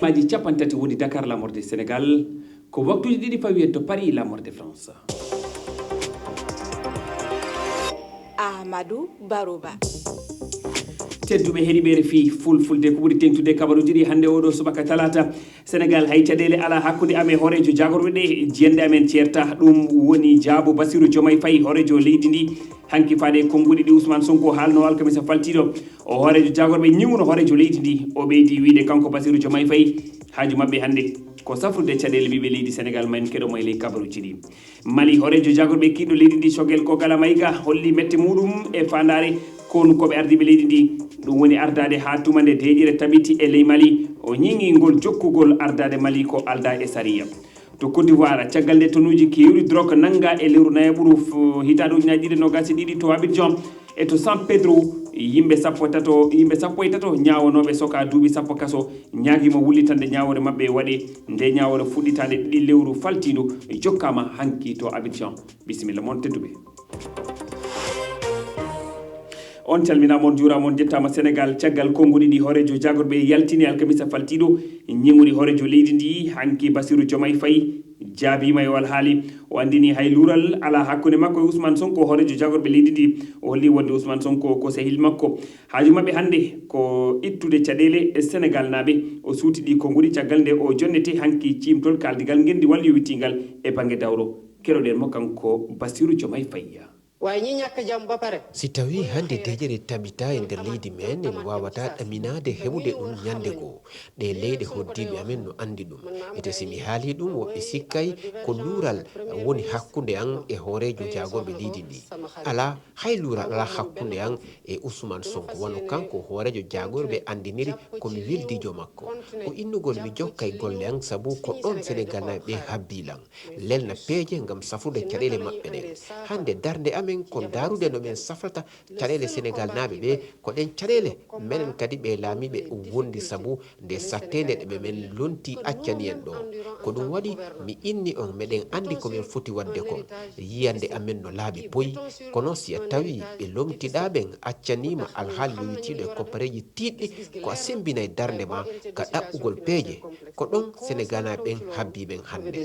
maji capantati woni Dakar la morde Sénégal ko waktuji ɗiɗi pawi to Paris la morde France. Amadou Barouba. tedduɓe heeɗiɓere fi fulfulde ko ɓuuri tengtude kabaruji ɗi hannde oɗo subaka talata Sénégal hay caɗele ala hakkude ame horejo jagorɓe ɗe jiyande amen ceerta ɗum woni Diabo Bassirou Diomaye Faye horejo leydi ndi hanki faade konnguɗi ɗi Ousmane Sonko haalno alkamisa faltiɗo o horejo jagorɓe ñiwno horejo leydi ndi o ɓeydi wiide kanko Bassirou Diomaye Faye haaju mabɓe hannde ko safrude caɗele ɓiɓe leydi Sénégal man keɗomo e ley kabaruji ɗi Mali horejo jagorɓe kiɗɗo leydi ndi Choguel Kogala Mayiga holli mette muɗum e fandare kon koɓe ardiɓe leydi ndi ɗum woni ardade ha tumande deƴire tabiti e ley Mali o ñiŋi ngol jokkugol ardade Mali ko alda e sariya to Côte d'Ivoire caggal nde tonuji kewri drogue nanga e lewru naye ɓuuru hitaɗe ujunaji ɗiɗi nogas e ɗiɗi to Abidjan e to San Pedro yimɓe sappo e tato ñawonoɓe soka duuɓi sappo kaso ñaguima wullitande ñawore mabɓe waɗe nde ñawore fuɗɗitade ɗiɗi lewru faltiɗo jokkama hanki to Abidjan bisimilla moon tedduɓe on calminama on juurama on jettama Sénégal caggal konnguɗi ɗi horejo jagorɓe yaltini alkamisa faltiɗo ñiŋuri horejo leydi ndi hanki Bassirou Diomaye Faye jaabima e wal haali o andini hay luural ala hakkude makko e Ousmane Sonko horejo jagorɓe leydi ndi o holli wonde Ousmane Sonko ko sehil makko haaju mabɓe hannde ko ittude caɗele e Sénégal naaɓe o suutiɗi konnguɗi caggal nde o jonnete hanki cimtol kaldigal ngendi walla yowittingal e banggue dawro keɗoɗen mo kanko Bassirou Diomaye Faye si tawi hande dejere tabita e nder leydi men en wawata ɗaminade heɓude ɗum ñande goo ɗe leyɗe hoddiɓe amen no andi ɗum ete simi haali ɗum woɓɓe sikkay ko luural woni hakkude an e hoorejo jagorɓe leydi ndi ala hay luural ala hakkude an e Ousmane Sonko wano kanko hoorejo jagorɓe andiniri komi wildijo makko ko innugol mi jokkay golle an saabu ko ɗon Sénégal naɓe ɓe habbilan lelna peeje gam safude caɗele maɓɓe ɗen hande darde amen ko darude no men safrata caɗele Sénégal naɓe ɓe ko ɗen caɗele menen kadi ɓe laamiɓe wondi saabu nde sattede ɗe ɓe men lonti accani en ɗo ko ɗum waɗi mi inni on meɗen andi komin foti wadde kon yiyande amen no laaɓi boyi kono si a tawi ɓe lomtiɗaɓen accanima alhaali yowitiɗo e koppareji tiɗɗi ko a sembinay darde ma ka ɗaɓɓugol peeje ko ɗon Sénégal naɓe ɓen habbiɓen hande